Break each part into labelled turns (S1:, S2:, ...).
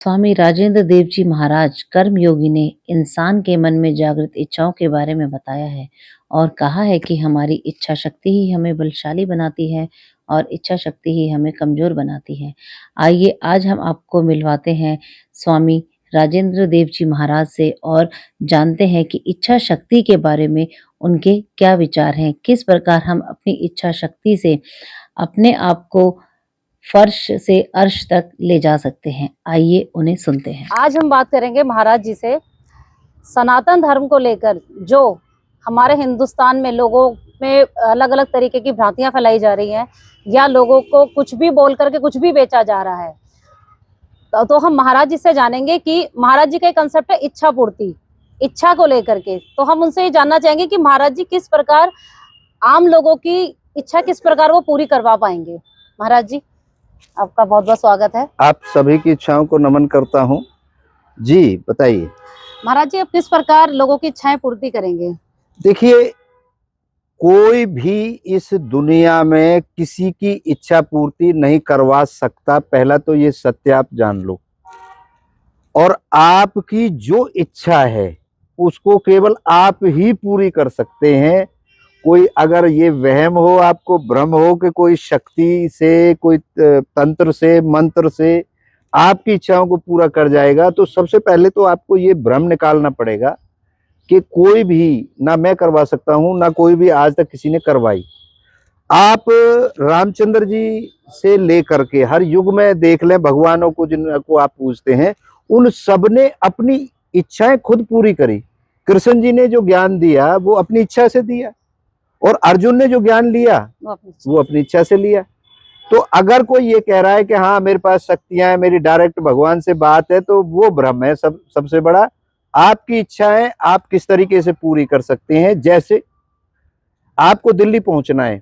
S1: स्वामी राजेंद्र देव जी महाराज कर्मयोगी ने इंसान के मन में जागृत इच्छाओं के बारे में बताया है और कहा है कि हमारी इच्छा शक्ति ही हमें बलशाली बनाती है और इच्छा शक्ति ही हमें कमजोर बनाती है। आइए आज हम आपको मिलवाते हैं स्वामी राजेंद्र देव जी महाराज से और जानते हैं कि इच्छा शक्ति के बारे में उनके क्या विचार हैं, किस प्रकार हम अपनी इच्छा शक्ति से अपने आप को फर्श से अर्श तक ले जा सकते हैं। आइए उन्हें सुनते हैं।
S2: आज हम बात करेंगे महाराज जी से सनातन धर्म को लेकर, जो हमारे हिंदुस्तान में लोगों में अलग अलग तरीके की भ्रांतियां फैलाई जा रही हैं या लोगों को कुछ भी बोल करके कुछ भी बेचा जा रहा है। तो हम महाराज जी से जानेंगे कि महाराज जी का एक कंसेप्ट है इच्छा पूर्ति, इच्छा को लेकर के। तो हम उनसे ये जानना चाहेंगे कि महाराज जी किस प्रकार आम लोगों की इच्छा किस प्रकार वो पूरी करवा पाएंगे। महाराज जी, आपका बहुत बहुत स्वागत है।
S3: आप सभी की इच्छाओं को नमन करता हूँ। जी बताइए
S2: महाराज जी, आप किस प्रकार लोगों की इच्छाएं पूर्ति करेंगे?
S3: देखिए, कोई भी इस दुनिया में किसी की इच्छा पूर्ति नहीं करवा सकता। पहला तो ये सत्य आप जान लो। और आपकी जो इच्छा है उसको केवल आप ही पूरी कर सकते हैं। कोई अगर ये वहम हो, आपको भ्रम हो कि कोई शक्ति से, कोई तंत्र से, मंत्र से आपकी इच्छाओं को पूरा कर जाएगा, तो सबसे पहले तो आपको ये भ्रम निकालना पड़ेगा कि कोई भी, ना मैं करवा सकता हूं, ना कोई भी आज तक किसी ने करवाई। आप रामचंद्र जी से लेकर के हर युग में देख लें, भगवानों को जिनको आप पूछते हैं, उन सब ने अपनी इच्छाएं खुद पूरी करी। कृष्ण जी ने जो ज्ञान दिया वो अपनी इच्छा से दिया, और अर्जुन ने जो ज्ञान लिया वो अपनी इच्छा से लिया। तो अगर कोई ये कह रहा है कि हाँ मेरे पास शक्तियां हैं, मेरी डायरेक्ट भगवान से बात है, तो वो भ्रम है। सबसे बड़ा आपकी इच्छा है, आप किस तरीके से पूरी कर सकते हैं। जैसे आपको दिल्ली पहुंचना है,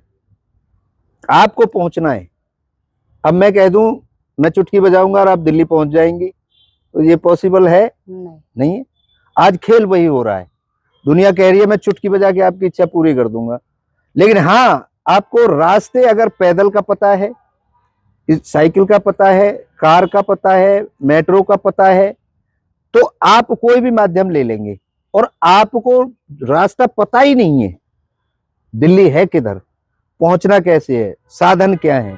S3: आपको पहुंचना है, अब मैं कह दूं मैं चुटकी बजाऊंगा और आप दिल्ली पहुंच जाएंगी, तो ये पॉसिबल है? नहीं है। आज खेल वही हो रहा है। दुनिया कह रही है मैं चुटकी बजा के आपकी इच्छा पूरी कर दूंगा, लेकिन हाँ आपको रास्ते अगर पैदल का पता है, साइकिल का पता है, कार का पता है, मेट्रो का पता है, तो आप कोई भी माध्यम ले लेंगे। और आपको रास्ता पता ही नहीं है, दिल्ली है किधर, पहुंचना कैसे है, साधन क्या है,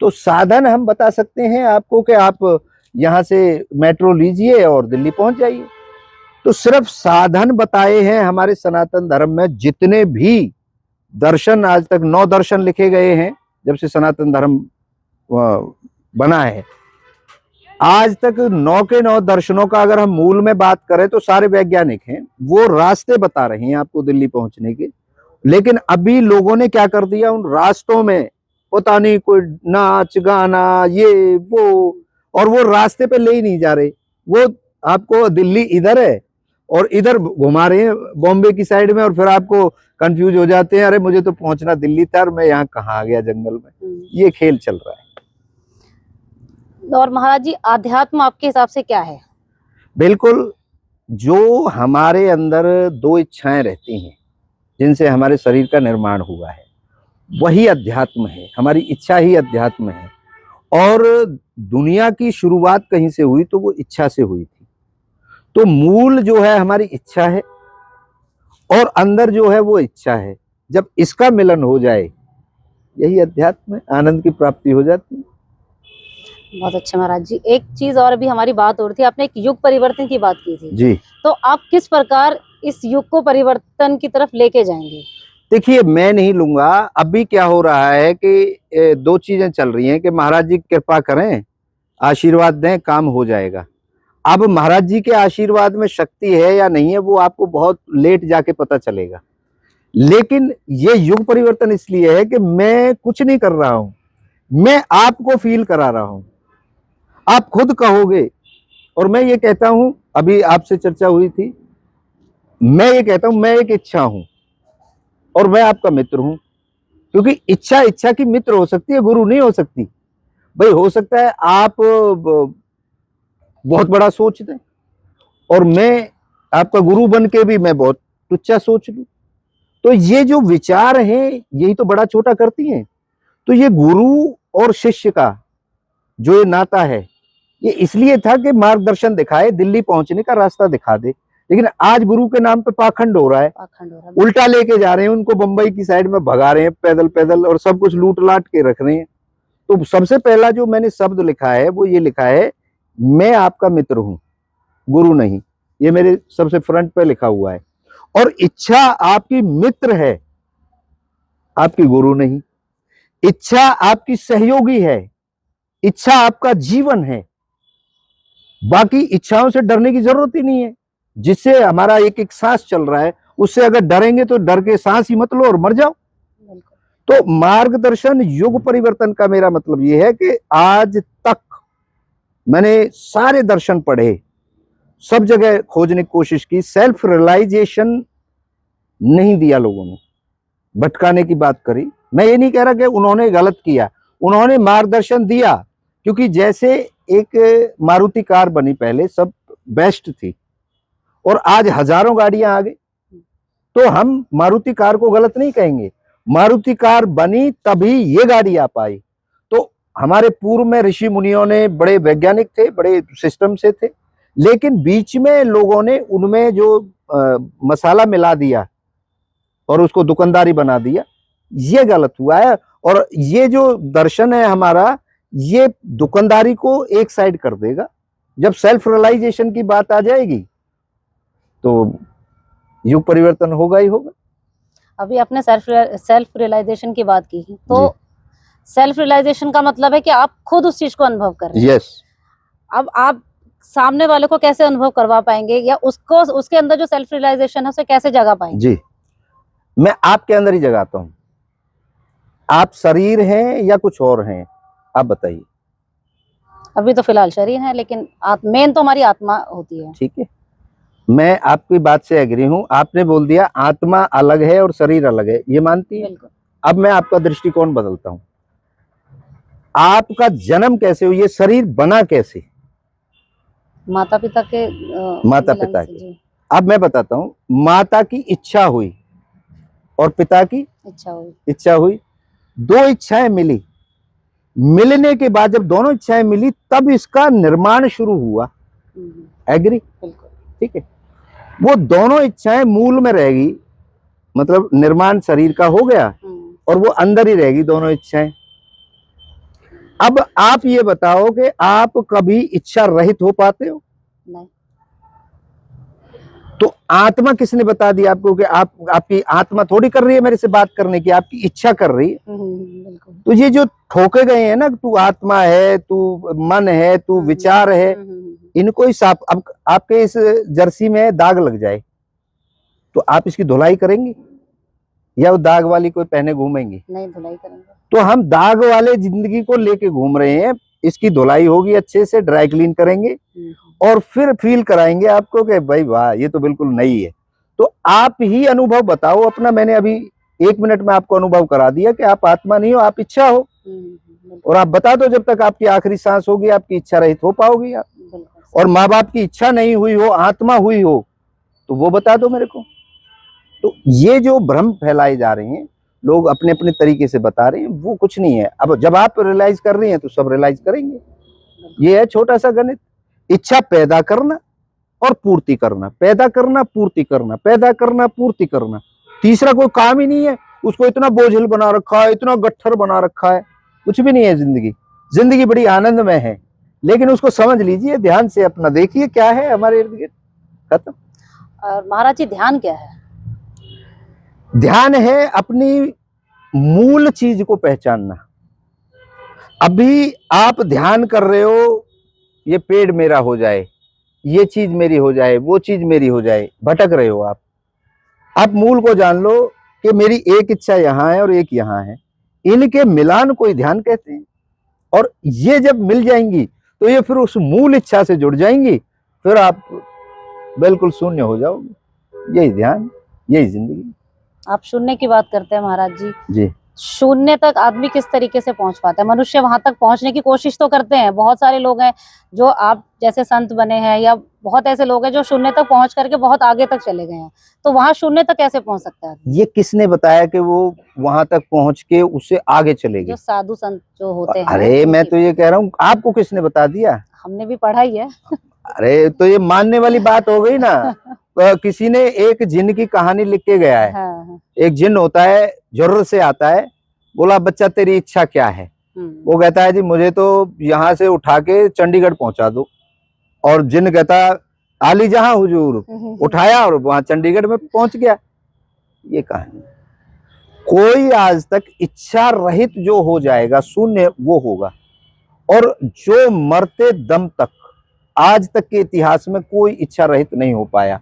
S3: तो साधन हम बता सकते हैं आपको कि आप यहां से मेट्रो लीजिए और दिल्ली पहुंच जाइए। तो सिर्फ साधन बताए हैं हमारे सनातन धर्म में। जितने भी दर्शन आज तक 9 दर्शन लिखे गए हैं जब से सनातन धर्म बना है, आज तक 9 के 9 दर्शनों का अगर हम मूल में बात करें तो सारे वैज्ञानिक हैं, वो रास्ते बता रहे हैं आपको दिल्ली पहुंचने के। लेकिन अभी लोगों ने क्या कर दिया, उन रास्तों में पता नहीं कोई नाच गाना ये वो, और वो रास्ते पे ले ही नहीं जा रहे। वो आपको दिल्ली इधर है और इधर घुमा रहे हैं बॉम्बे की साइड में, और फिर आपको कंफ्यूज हो जाते हैं, अरे मुझे तो पहुंचना दिल्ली था और मैं यहाँ कहाँ आ गया जंगल में। ये खेल चल रहा है।
S2: और महाराज जी, आध्यात्म आपके हिसाब से क्या है?
S3: बिल्कुल, जो हमारे अंदर 2 इच्छाएं रहती हैं जिनसे हमारे शरीर का निर्माण हुआ है, वही अध्यात्म है। हमारी इच्छा ही अध्यात्म है। और दुनिया की शुरुआत कहीं से हुई तो वो इच्छा से हुई थी। तो मूल जो है हमारी इच्छा है और अंदर जो है वो इच्छा है। जब इसका मिलन हो जाए, यही अध्यात्म है, आनंद की प्राप्ति हो जाती है।
S2: बहुत अच्छा महाराज जी। एक चीज और भी हमारी बात हो रही थी, आपने एक युग परिवर्तन की बात की थी
S3: जी।
S2: तो आप किस प्रकार इस युग को परिवर्तन की तरफ लेके जाएंगे?
S3: देखिए, मैं नहीं लूंगा। अभी क्या हो रहा है कि 2 चीजें चल रही हैं कि महाराज जी कृपा करें, आशीर्वाद दें, काम हो जाएगा। अब महाराज जी के आशीर्वाद में शक्ति है या नहीं है वो आपको बहुत लेट जाके पता चलेगा। लेकिन ये युग परिवर्तन इसलिए है कि मैं कुछ नहीं कर रहा हूं, मैं आपको फील करा रहा हूं। आप खुद कहोगे, और मैं ये कहता हूं, अभी आपसे चर्चा हुई थी, मैं ये कहता हूं मैं एक इच्छा हूं और मैं आपका मित्र हूं। क्योंकि इच्छा इच्छा की मित्र हो सकती है, गुरु नहीं हो सकती। भाई हो सकता है आप बहुत बड़ा सोच दें और मैं आपका गुरु बन के भी मैं बहुत तुच्छा सोच लूं। तो ये जो विचार हैं यही तो बड़ा छोटा करती हैं। तो ये गुरु और शिष्य का जो ये नाता है, ये इसलिए था कि मार्गदर्शन दिखाए, दिल्ली पहुंचने का रास्ता दिखा दे। लेकिन आज गुरु के नाम पे पाखंड हो रहा है,
S2: पाखंड हो रहा है।
S3: उल्टा लेके जा रहे हैं, उनको बंबई की साइड में भगा रहे हैं पैदल पैदल, और सब कुछ लूट लाट के रख रहे हैं। तो सबसे पहला जो मैंने शब्द लिखा है वो ये लिखा है, मैं आपका मित्र हूं, गुरु नहीं। ये मेरे सबसे फ्रंट पे लिखा हुआ है। और इच्छा आपकी मित्र है, आपकी गुरु नहीं। इच्छा आपकी सहयोगी है, इच्छा आपका जीवन है। बाकी इच्छाओं से डरने की जरूरत ही नहीं है। जिससे हमारा एक एक सांस चल रहा है, उससे अगर डरेंगे तो डर के सांस ही मत लो और मर जाओ। तो मार्गदर्शन, युग परिवर्तन का मेरा मतलब यह है कि आज तक मैंने सारे दर्शन पढ़े, सब जगह खोजने की कोशिश की, सेल्फ रियलाइजेशन नहीं दिया लोगों ने, भटकाने की बात करी। मैं ये नहीं कह रहा कि उन्होंने गलत किया, उन्होंने मार्गदर्शन दिया। क्योंकि जैसे एक मारुति कार बनी, पहले सब बेस्ट थी और आज हजारों गाड़ियां आ गई, तो हम मारुति कार को गलत नहीं कहेंगे। मारुति कार बनी तभी ये गाड़ी आ पाई। तो हमारे पूर्व में ऋषि मुनियों ने, बड़े वैज्ञानिक थे, बड़े सिस्टम से थे, लेकिन बीच में लोगों ने उनमें जो मसाला मिला दिया और उसको दुकानदारी बना दिया, ये गलत हुआ है। और ये जो दर्शन है हमारा, ये दुकानदारी को एक साइड कर देगा। जब सेल्फ रियलाइजेशन की बात आ जाएगी तो युग परिवर्तन होगा ही होगा।
S2: अभी आपने सेल्फ रियलाइजेशन की बात की, तो सेल्फ रियलाइजेशन का मतलब है कि आप खुद उस चीज को अनुभव कर रहे हैं।
S3: यस।
S2: अब आप सामने वाले को कैसे अनुभव करवा पाएंगे, या उसको, उसके अंदर जो सेल्फ रियलाइजेशन है उसे कैसे जगा पाएंगे?
S3: जी, मैं आपके अंदर ही जगाता हूं। आप शरीर हैं या कुछ और हैं, आप बताइए।
S2: अभी तो फिलहाल शरीर है, लेकिन मेन तो हमारी आत्मा होती है।
S3: ठीक है, मैं आपकी बात से एग्री हूं। आपने बोल दिया आत्मा अलग है और शरीर अलग है, ये मानती है?
S2: बिल्कुल।
S3: अब मैं आपका दृष्टिकोण बदलता हूं। आपका जन्म कैसे हुआ, ये शरीर बना कैसे?
S2: माता पिता के
S3: माता
S2: मिलन
S3: पिता
S2: से,
S3: के।
S2: जी,
S3: अब मैं बताता हूं, माता की इच्छा हुई और पिता की इच्छा हुई, दो इच्छाएं मिली। मिलने के बाद जब दोनों इच्छाएं मिली तब इसका निर्माण शुरू हुआ। एग्री?
S2: बिल्कुल।
S3: ठीक है, वो दोनों इच्छाएं मूल में रहेगी, मतलब निर्माण शरीर का हो गया और वो अंदर ही रहेगी दोनों इच्छाएं। अब आप ये बताओ कि आप कभी इच्छा रहित हो पाते हो?
S2: नहीं।
S3: तो आत्मा किसने बता दिया आपको कि आपकी आत्मा थोड़ी कर रही है मेरे से बात करने की, आपकी इच्छा कर रही है।
S2: बिल्कुल।
S3: तो ये जो ठोके गए हैं ना, तू आत्मा है, तू मन है, तू विचार है, इनको ही साफ। अब आपके इस जर्सी में दाग लग जाए तो आप इसकी धुलाई करेंगे या वो दाग वाली कोई पहने घूमेंगे?
S2: नहीं, धुलाई करेंगे।
S3: तो हम दाग वाले जिंदगी को लेके घूम रहे हैं। इसकी धुलाई होगी, अच्छे से ड्राई क्लीन करेंगे और फिर फील कराएंगे आपको कि भाई वाह, ये तो बिल्कुल नई है। तो आप ही अनुभव बताओ अपना। मैंने अभी 1 मिनट में आपको अनुभव करा दिया कि आप आत्मा नहीं हो, आप इच्छा हो। और आप बता दो, जब तक आपकी आखिरी सांस होगी आपकी इच्छा रहित हो पाओगी आप। और माँ बाप की इच्छा नहीं हुई हो, आत्मा हुई हो, तो वो बता दो मेरे को। तो ये जो भ्रम फैलाए जा रहे हैं, लोग अपने अपने तरीके से बता रहे हैं, वो कुछ नहीं है। अब जब आप रियलाइज कर रही हैं तो सब रियलाइज करेंगे। ये है छोटा सा गणित। इच्छा पैदा करना और पूर्ति करना, पैदा करना, पूर्ति करना, पैदा करना, पूर्ति करना। तीसरा कोई काम ही नहीं है। उसको इतना बोझिल बना रखा है, इतना गट्ठर बना रखा है। कुछ भी नहीं है जिंदगी। जिंदगी बड़ी आनंद में है, लेकिन उसको समझ लीजिए, ध्यान से अपना देखिए क्या है हमारे इर्द गिर्द। खत्म।
S2: और महाराज जी, ध्यान क्या है?
S3: ध्यान है अपनी मूल चीज को पहचानना। अभी आप ध्यान कर रहे हो, ये पेड़ मेरा हो जाए, ये चीज मेरी हो जाए, वो चीज मेरी हो जाए, भटक रहे हो आप। आप मूल को जान लो कि मेरी एक इच्छा यहाँ है और एक यहाँ है, इनके मिलान को ही ध्यान कहते हैं। और ये जब मिल जाएंगी तो ये फिर उस मूल इच्छा से जुड़ जाएंगी, फिर आप बिल्कुल शून्य हो जाओगे। यही ध्यान, यही जिंदगी।
S2: आप शून्य की बात करते हैं महाराज जी।
S3: जी।
S2: शून्य तक आदमी किस तरीके से पहुंच पाता है। मनुष्य वहां तक पहुंचने की कोशिश तो करते हैं, बहुत सारे लोग हैं जो आप जैसे संत बने हैं, या बहुत ऐसे लोग हैं जो शून्य तक पहुंच करके बहुत आगे तक चले गए हैं। तो वहां शून्य तक कैसे पहुंच सकता है?
S3: ये किसने बताया कि वो वहां तक पहुंच के उससे आगे चले गए?
S2: जो साधु संत जो होते हैं।
S3: अरे मैं तो ये कह रहा हूँ, आपको किसने बता दिया?
S2: हमने भी पढ़ा ही है।
S3: अरे तो ये मानने वाली बात हो गई ना। किसी ने एक जिन की कहानी लिख के गया है।
S2: हाँ।
S3: एक जिन होता है, जरूर से आता है, बोला बच्चा तेरी इच्छा क्या है? वो कहता है जी मुझे तो यहाँ से उठा के चंडीगढ़ पहुंचा दो। और जिन कहता आली जहां हुजूर, उठाया और वहां चंडीगढ़ में पहुंच गया। ये कहानी। कोई आज तक इच्छा रहित जो हो जाएगा, शून्य, वो होगा। और जो मरते दम तक, आज तक के इतिहास में कोई इच्छा रहित नहीं हो पाया।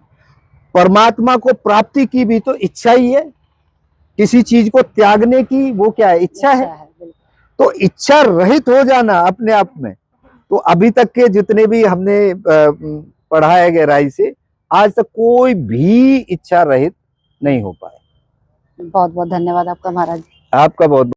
S3: परमात्मा को प्राप्ति की भी तो इच्छा ही है, किसी चीज को त्यागने की वो क्या है? इच्छा है। तो इच्छा रहित हो जाना अपने आप में, तो अभी तक के जितने भी हमने पढ़ा है गहराई से, आज तक कोई भी इच्छा रहित नहीं हो पाया।
S2: बहुत बहुत धन्यवाद आपका महाराज।
S3: आपका बहुत